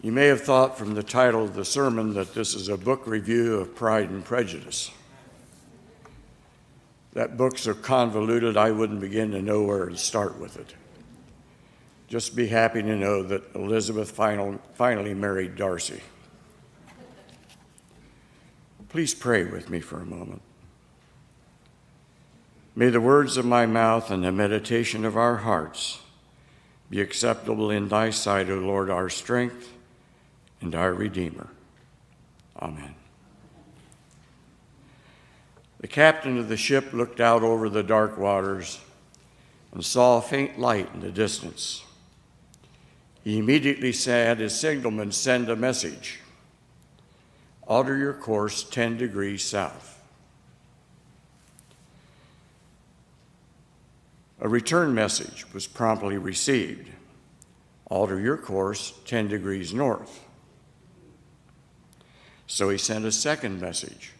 You may have thought from the title of the sermon that this is a book review of Pride and Prejudice. That book's so convoluted I wouldn't begin to know where to start with it. Just be happy to know that Elizabeth finally married Darcy. Please pray with me for a moment. May the words of my mouth and the meditation of our hearts be acceptable in thy sight, O Lord, our strength and our Redeemer. Amen. The captain of the ship looked out over the dark waters and saw a faint light in the distance. He immediately had his signalman send a message: alter your course 10 degrees south. A return message was promptly received: alter your course 10 degrees north. So he sent a second message: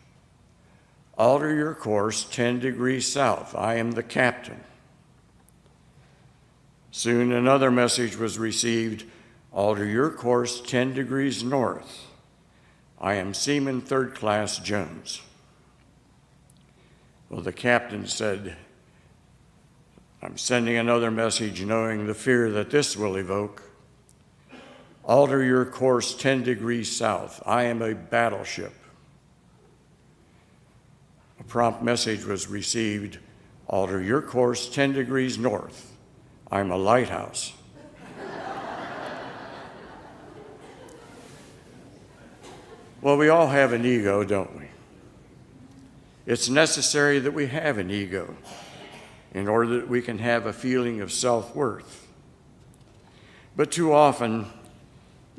alter your course 10 degrees south. I am the captain. Soon another message was received: alter your course 10 degrees north. I am Seaman Third Class Jones. Well, the captain said, I'm sending another message knowing the fear that this will evoke. Alter your course 10 degrees south. I am a battleship. A prompt message was received: alter your course 10 degrees north. I'm a lighthouse. Well, we all have an ego, don't we? It's necessary that we have an ego in order that we can have a feeling of self-worth. But too often,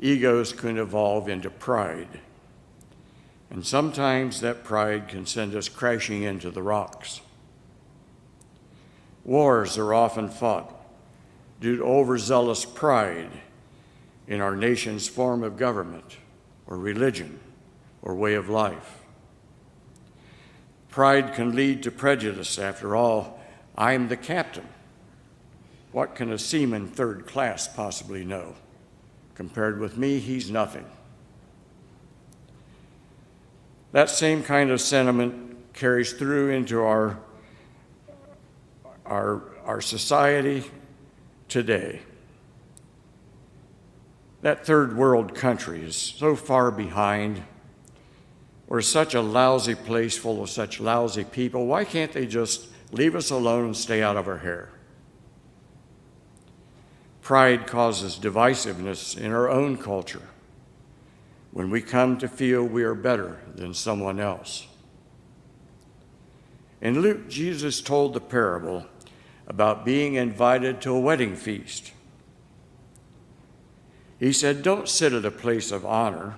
egos can evolve into pride. And sometimes that pride can send us crashing into the rocks. Wars are often fought due to overzealous pride in our nation's form of government or religion or way of life. Pride can lead to prejudice. After all, I am the captain. What can a seaman third class possibly know? Compared with me, he's nothing. That same kind of sentiment carries through into our society today. That third world country is so far behind. We're such a lousy place full of such lousy people. Why can't they just leave us alone and stay out of our hair? Pride causes divisiveness in our own culture when we come to feel we are better than someone else. In Luke, Jesus told the parable about being invited to a wedding feast. He said, don't sit at a place of honor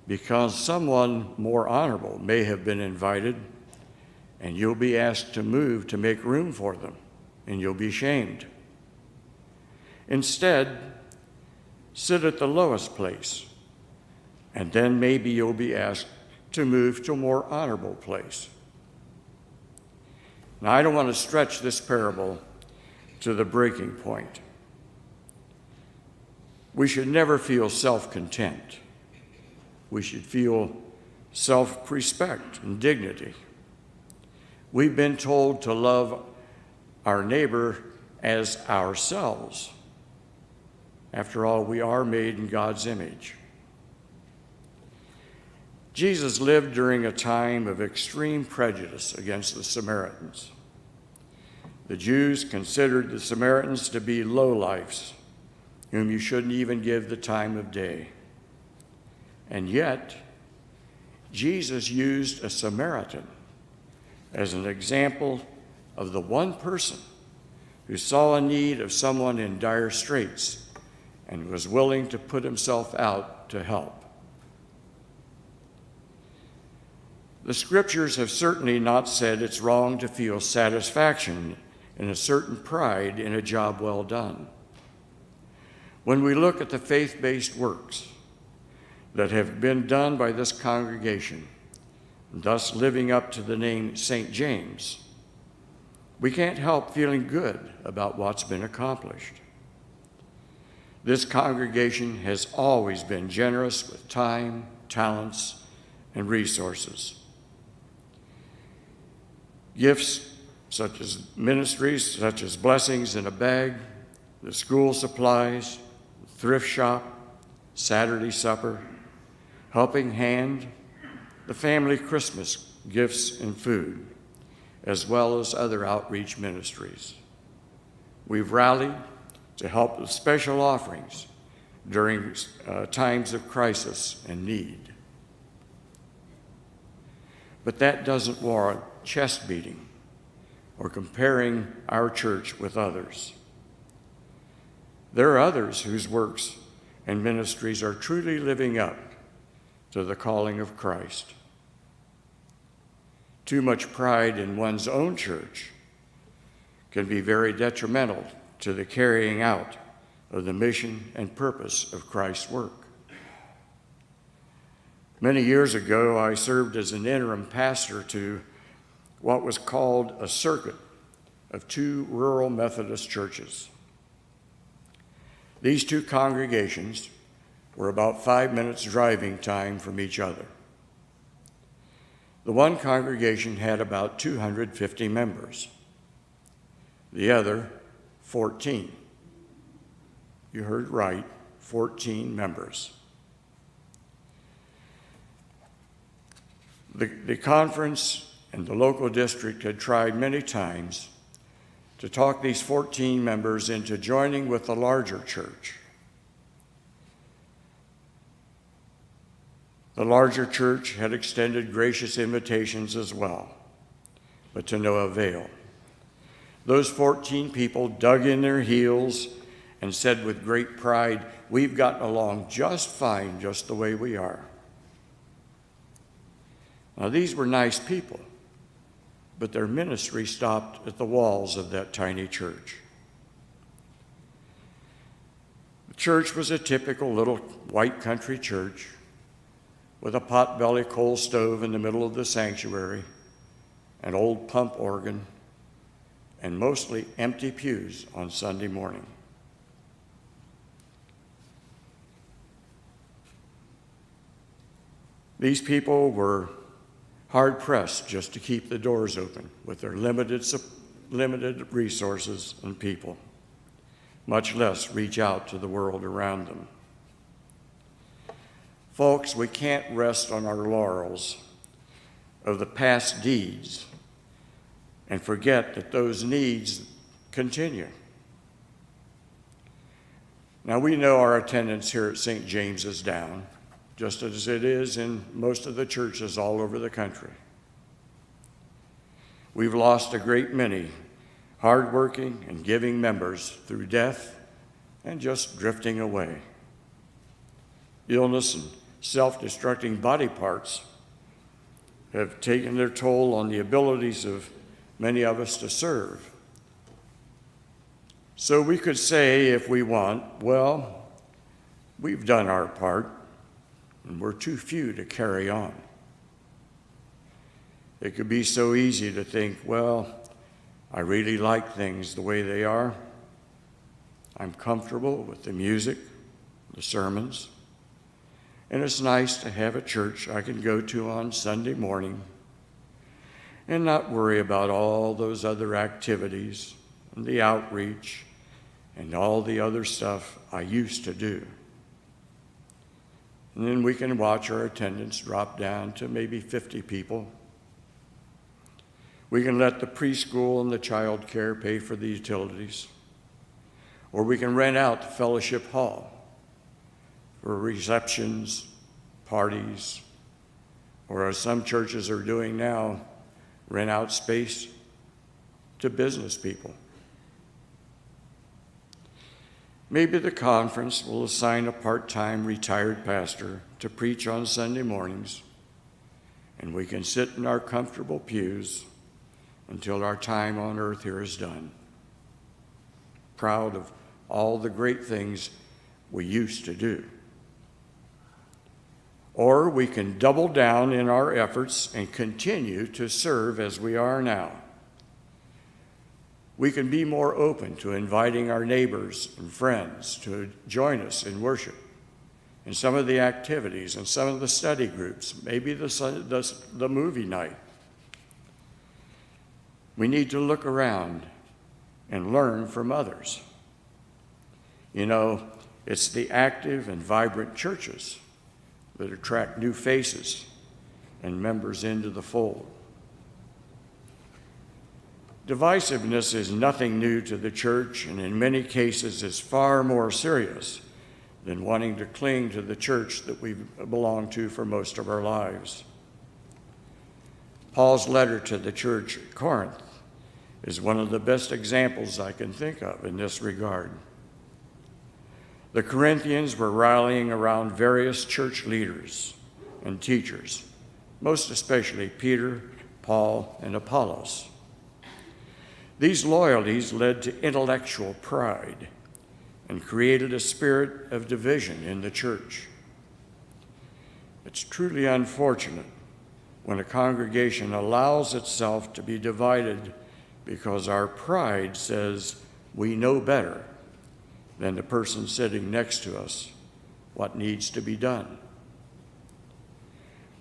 because someone more honorable may have been invited, and you'll be asked to move to make room for them, and you'll be shamed. Instead, sit at the lowest place, and then maybe you'll be asked to move to a more honorable place. Now, I don't want to stretch this parable to the breaking point. We should never feel self-content. We should feel self-respect and dignity. We've been told to love our neighbor as ourselves. After all, we are made in God's image. Jesus lived during a time of extreme prejudice against the Samaritans. The Jews considered the Samaritans to be lowlifes, whom you shouldn't even give the time of day. And yet, Jesus used a Samaritan as an example of the one person who saw a need of someone in dire straits and was willing to put himself out to help. The scriptures have certainly not said it's wrong to feel satisfaction and a certain pride in a job well done. When we look at the faith-based works that have been done by this congregation, thus living up to the name St. James, we can't help feeling good about what's been accomplished. This congregation has always been generous with time, talents, and resources. Gifts such as ministries, such as blessings in a bag, the school supplies, thrift shop, Saturday supper, helping hand, the family Christmas gifts and food, as well as other outreach ministries. We've rallied to help with special offerings during times of crisis and need. But that doesn't warrant chest beating or comparing our church with others. There are others whose works and ministries are truly living up to the calling of Christ. Too much pride in one's own church can be very detrimental to the carrying out of the mission and purpose of Christ's work. Many years ago, I served as an interim pastor to what was called a circuit of 2 rural Methodist churches. These 2 congregations were about 5 minutes driving time from each other. The one congregation had about 250 members. The other, 14. You heard right, 14 members. The conference and the local district had tried many times to talk these 14 members into joining with the larger church. The larger church had extended gracious invitations as well, but to no avail. Those 14 people dug in their heels and said with great pride, "We've gotten along just fine, just the way we are." Now, these were nice people, but their ministry stopped at the walls of that tiny church. The church was a typical little white country church with a potbelly coal stove in the middle of the sanctuary, an old pump organ, and mostly empty pews on Sunday morning. These people were hard-pressed just to keep the doors open with their limited resources and people, much less reach out to the world around them. Folks, we can't rest on our laurels of the past deeds and forget that those needs continue. Now, we know our attendance here at St. James is down, just as it is in most of the churches all over the country. We've lost a great many hardworking and giving members through death and just drifting away. Illness and self-destructing body parts have taken their toll on the abilities of many of us to serve. So we could say, if we want, well, we've done our part, and we're too few to carry on. It could be so easy to think, well, I really like things the way they are. I'm comfortable with the music, the sermons, and it's nice to have a church I can go to on Sunday morning and not worry about all those other activities and the outreach and all the other stuff I used to do. And then we can watch our attendance drop down to maybe 50 people. We can let the preschool and the child care pay for the utilities. Or we can rent out the fellowship hall for receptions, parties, or as some churches are doing now, rent out space to business people. Maybe the conference will assign a part-time retired pastor to preach on Sunday mornings, and we can sit in our comfortable pews until our time on earth here is done, proud of all the great things we used to do. Or we can double down in our efforts and continue to serve as we are now. we can be more open to inviting our neighbors and friends to join us in worship, in some of the activities and some of the study groups, maybe the movie night. We need to look around and learn from others. You know, it's the active and vibrant churches that attract new faces and members into the fold. Divisiveness is nothing new to the church, and in many cases is far more serious than wanting to cling to the church that we've belonged to for most of our lives. Paul's letter to the church at Corinth is one of the best examples I can think of in this regard. The Corinthians were rallying around various church leaders and teachers, most especially Peter, Paul, and Apollos. These loyalties led to intellectual pride and created a spirit of division in the church. It's truly unfortunate when a congregation allows itself to be divided because our pride says we know better than the person sitting next to us what needs to be done.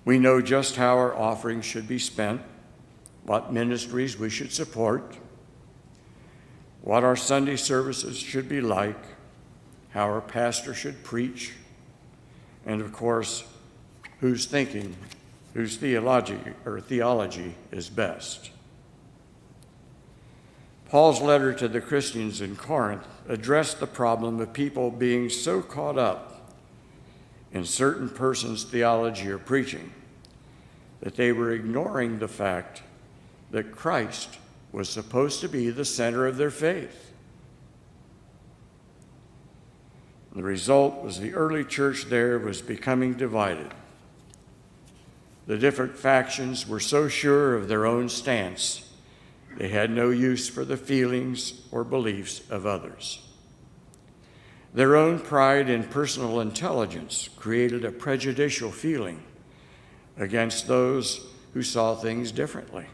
We know just how our offerings should be spent, what ministries we should support, what our Sunday services should be like, how our pastor should preach, and of course, whose theology is best. Paul's letter to the Christians in Corinth addressed the problem of people being so caught up in certain persons' theology or preaching that they were ignoring the fact that Christ was supposed to be the center of their faith. The result was the early church there was becoming divided. The different factions were so sure of their own stance, they had no use for the feelings or beliefs of others. Their own pride and personal intelligence created a prejudicial feeling against those who saw things differently.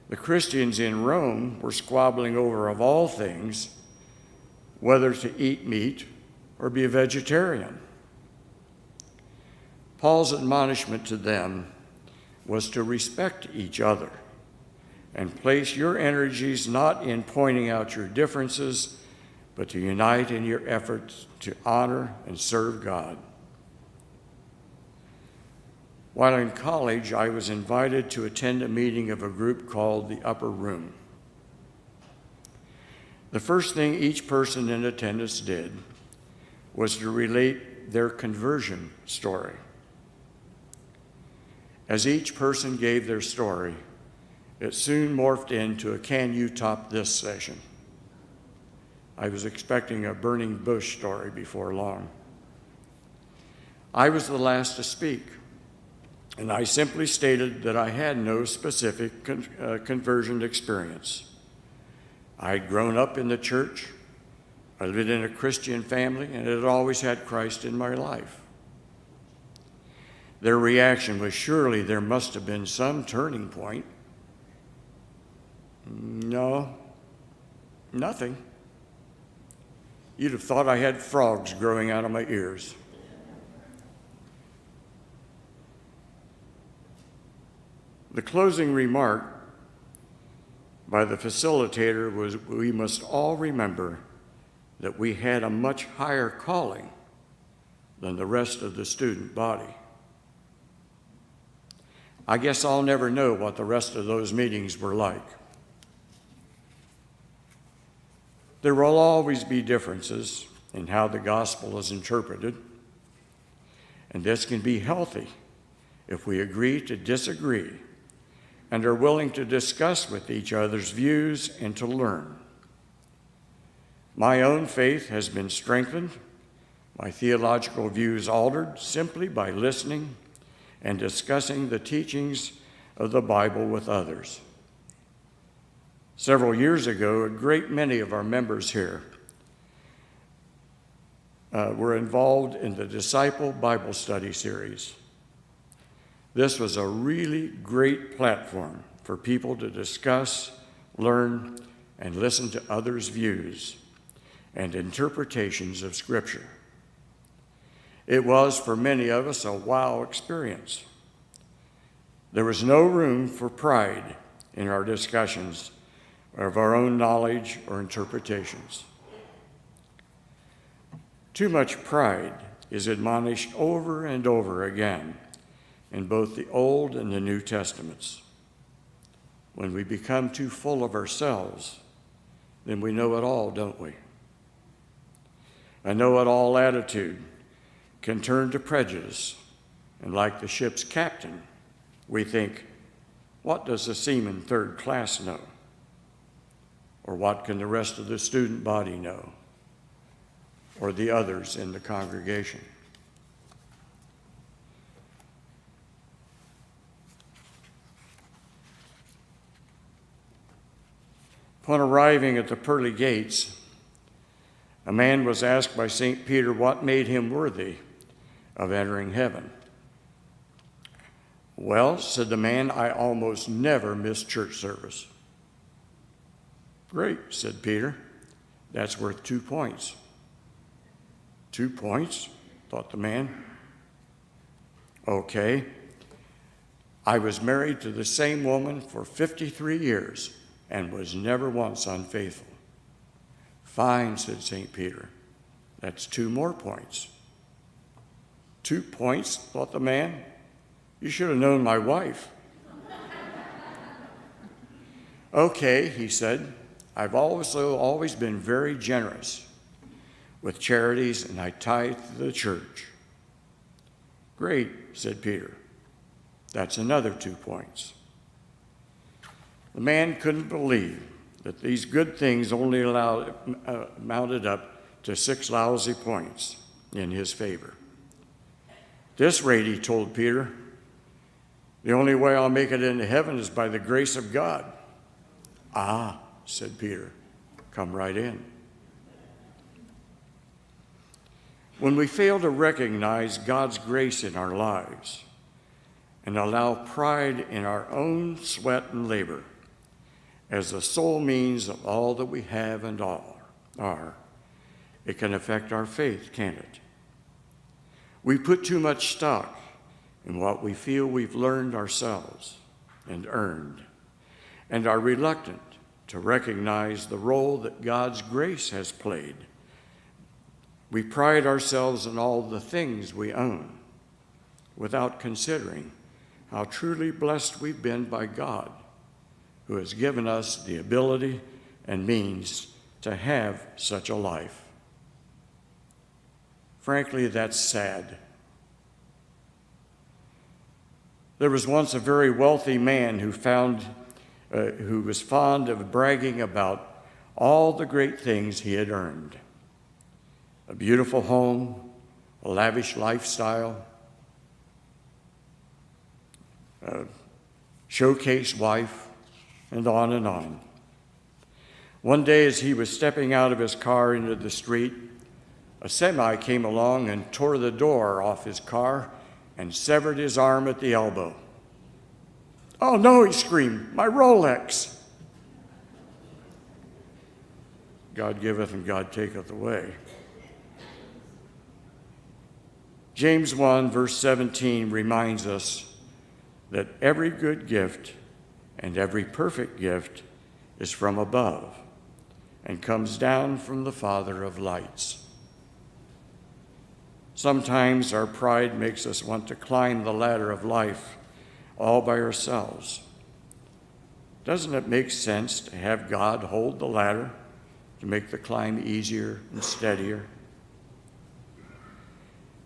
The Christians in Rome were squabbling over, of all things, whether to eat meat or be a vegetarian. Paul's admonishment to them was to respect each other and place your energies not in pointing out your differences, but to unite in your efforts to honor and serve God. While in college, I was invited to attend a meeting of a group called the Upper Room. The first thing each person in attendance did was to relate their conversion story. As each person gave their story, it soon morphed into a "can you top this" session. I was expecting a burning bush story before long. I was the last to speak, and I simply stated that I had no specific conversion experience. I'd grown up in the church, I lived in a Christian family, and had always had Christ in my life. Their reaction was, surely there must have been some turning point. No, nothing. You'd have thought I had frogs growing out of my ears. The closing remark by the facilitator was, we must all remember that we had a much higher calling than the rest of the student body. I guess I'll never know what the rest of those meetings were like. There will always be differences in how the gospel is interpreted, and this can be healthy if we agree to disagree and are willing to discuss with each other's views and to learn. My own faith has been strengthened, my theological views altered simply by listening and discussing the teachings of the Bible with others. Several years ago, a great many of our members here were involved in the Disciple Bible Study series. This was a really great platform for people to discuss learn, and listen to others' views and interpretations of Scripture. It was, for many of us, a wow experience. There was no room for pride in our discussions of our own knowledge or interpretations. Too much pride is admonished over and over again in both the Old and the New Testaments. When we become too full of ourselves, then we know it all, don't we? A know-it-all attitude can turn to prejudice, and like the ship's captain, we think, what does the seaman third class know? Or what can the rest of the student body know? Or the others in the congregation? Upon arriving at the pearly gates, a man was asked by St. Peter what made him worthy of entering heaven. Well, said the man, I almost never miss church service. Great, said Peter. That's worth 2 points. 2 points, thought the man. Okay. I was married to the same woman for 53 years and was never once unfaithful. Fine, said St. Peter. That's 2 more points. 2 points, thought the man. You should have known my wife. Okay, he said. I've also always been very generous with charities, and I tithe to the church. Great, said Peter. That's another 2 points. The man couldn't believe that these good things only mounted up to 6 lousy points in his favor. At this rate, he told Peter, the only way I'll make it into heaven is by the grace of God. Ah, said Peter, come right in. When we fail to recognize God's grace in our lives and allow pride in our own sweat and labor as the sole means of all that we have and all are, it can affect our faith, can't it? We put too much stock in what we feel we've learned ourselves and earned, and are reluctant to recognize the role that God's grace has played. We pride ourselves in all the things we own without considering how truly blessed we've been by God, who has given us the ability and means to have such a life. Frankly, that's sad. There was once a very wealthy man who was fond of bragging about all the great things he had earned. A beautiful home, a lavish lifestyle, a showcase wife, and on and on. One day as he was stepping out of his car into the street, a semi came along and tore the door off his car and severed his arm at the elbow. Oh no, he screamed, my Rolex. God giveth and God taketh away. James 1, verse 17 reminds us that every good gift and every perfect gift is from above and comes down from the Father of lights. Sometimes our pride makes us want to climb the ladder of life all by ourselves. Doesn't it make sense to have God hold the ladder to make the climb easier and steadier?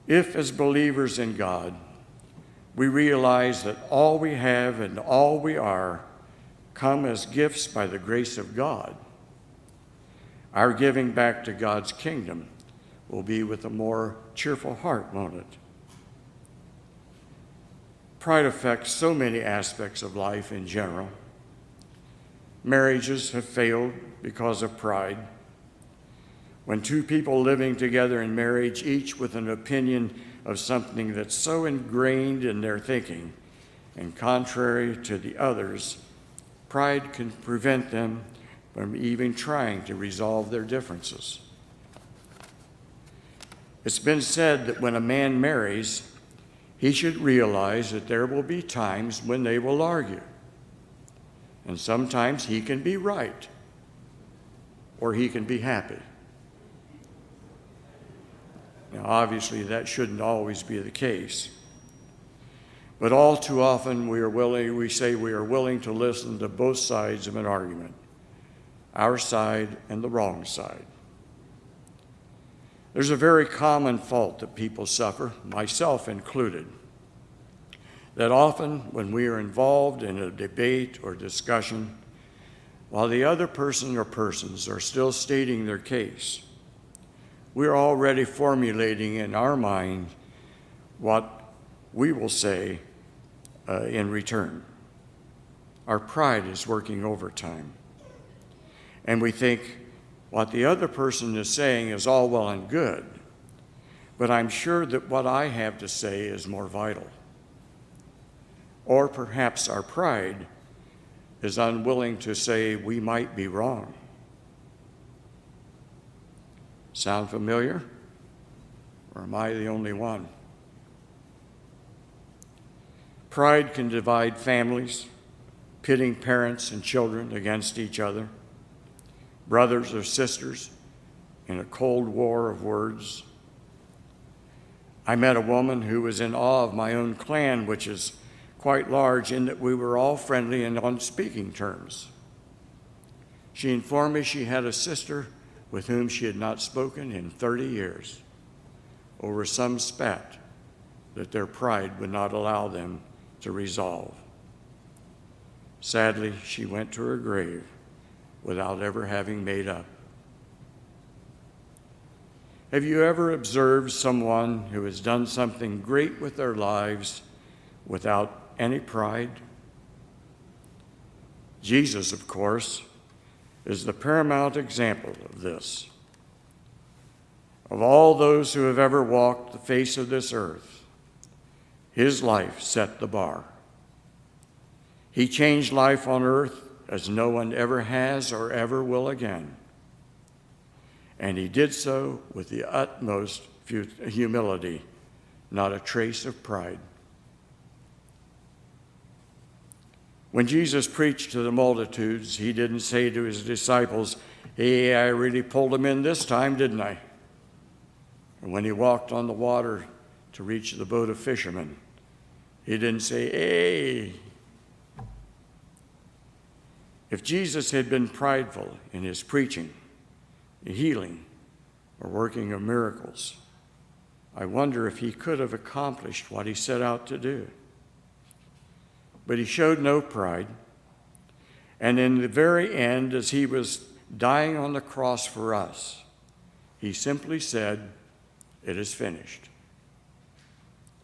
If, as believers in God, we realize that all we have and all we are come as gifts by the grace of God, our giving back to God's kingdom will be with a more cheerful heart, won't it? Pride affects so many aspects of life in general. Marriages have failed because of pride. When 2 people living together in marriage, each with an opinion of something that's so ingrained in their thinking and contrary to the others, Pride can prevent them from even trying to resolve their differences. It's been said that when a man marries, he should realize that there will be times when they will argue. And sometimes he can be right, or he can be happy. Now, obviously, that shouldn't always be the case. But all too often, we say we are willing to listen to both sides of an argument, our side and the wrong side. There's a very common fault that people suffer, myself included, that often when we are involved in a debate or discussion, while the other person or persons are still stating their case, we are already formulating in our mind what we will say in return. Our pride is working overtime. And we think what the other person is saying is all well and good, but I'm sure that what I have to say is more vital. Or perhaps our pride is unwilling to say we might be wrong. Sound familiar? Or am I the only one? Pride can divide families, pitting parents and children against each other, brothers or sisters in a cold war of words. I met a woman who was in awe of my own clan, which is quite large in that we were all friendly and on speaking terms. She informed me she had a sister with whom she had not spoken in 30 years over some spat that their pride would not allow them to resolve. Sadly, she went to her grave without ever having made up. Have you ever observed someone who has done something great with their lives without any pride? Jesus, of course, is the paramount example of this. Of all those who have ever walked the face of this earth, his life set the bar. He changed life on earth as no one ever has or ever will again. And he did so with the utmost humility, not a trace of pride. When Jesus preached to the multitudes, he didn't say to his disciples, "Hey, I really pulled them in this time, didn't I?" And when he walked on the water to reach the boat of fishermen, he didn't say, "Hey." If Jesus had been prideful in his preaching, healing, or working of miracles, I wonder if he could have accomplished what he set out to do. But he showed no pride, and in the very end, as he was dying on the cross for us, he simply said, "It is finished."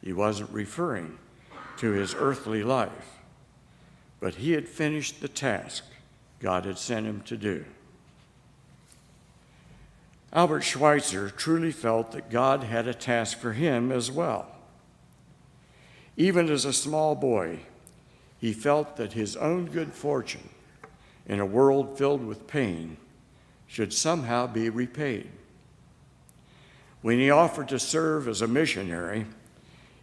He wasn't referring to his earthly life, but he had finished the task God had sent him to do. Albert Schweitzer truly felt that God had a task for him as well. Even as a small boy, he felt that his own good fortune in a world filled with pain should somehow be repaid. When he offered to serve as a missionary,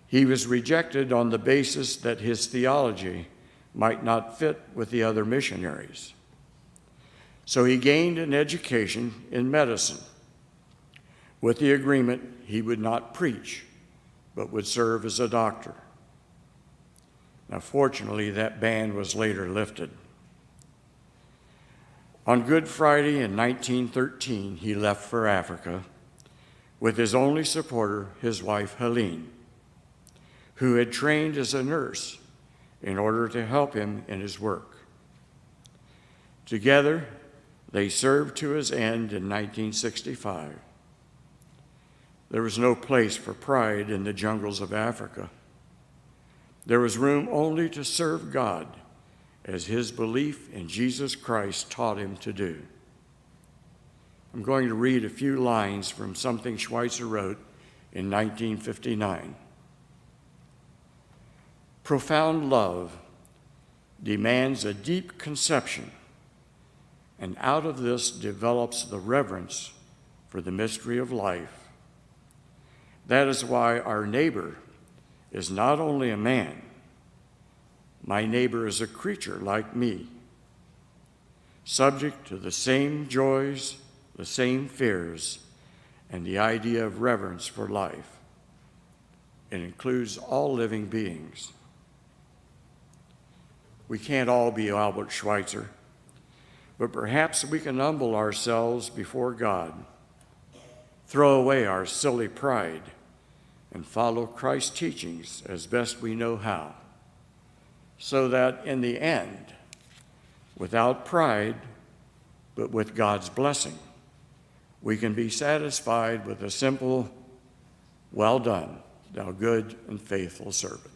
he was rejected on the basis that his theology might not fit with the other missionaries. So he gained an education in medicine with the agreement he would not preach, but would serve as a doctor. Now, fortunately, that ban was later lifted. On Good Friday in 1913, he left for Africa with his only supporter, his wife, Helene, who had trained as a nurse in order to help him in his work. Together, they served to his end in 1965. There was no place for pride in the jungles of Africa. There was room only to serve God as his belief in Jesus Christ taught him to do. I'm going to read a few lines from something Schweitzer wrote in 1959. Profound love demands a deep conception, and out of this develops the reverence for the mystery of life. That is why our neighbor is not only a man. My neighbor is a creature like me, subject to the same joys, the same fears, and the idea of reverence for life. It includes all living beings. We can't all be Albert Schweitzer, but perhaps we can humble ourselves before God, throw away our silly pride, and follow Christ's teachings as best we know how, so that in the end, without pride, but with God's blessing, we can be satisfied with a simple, "Well done, thou good and faithful servant."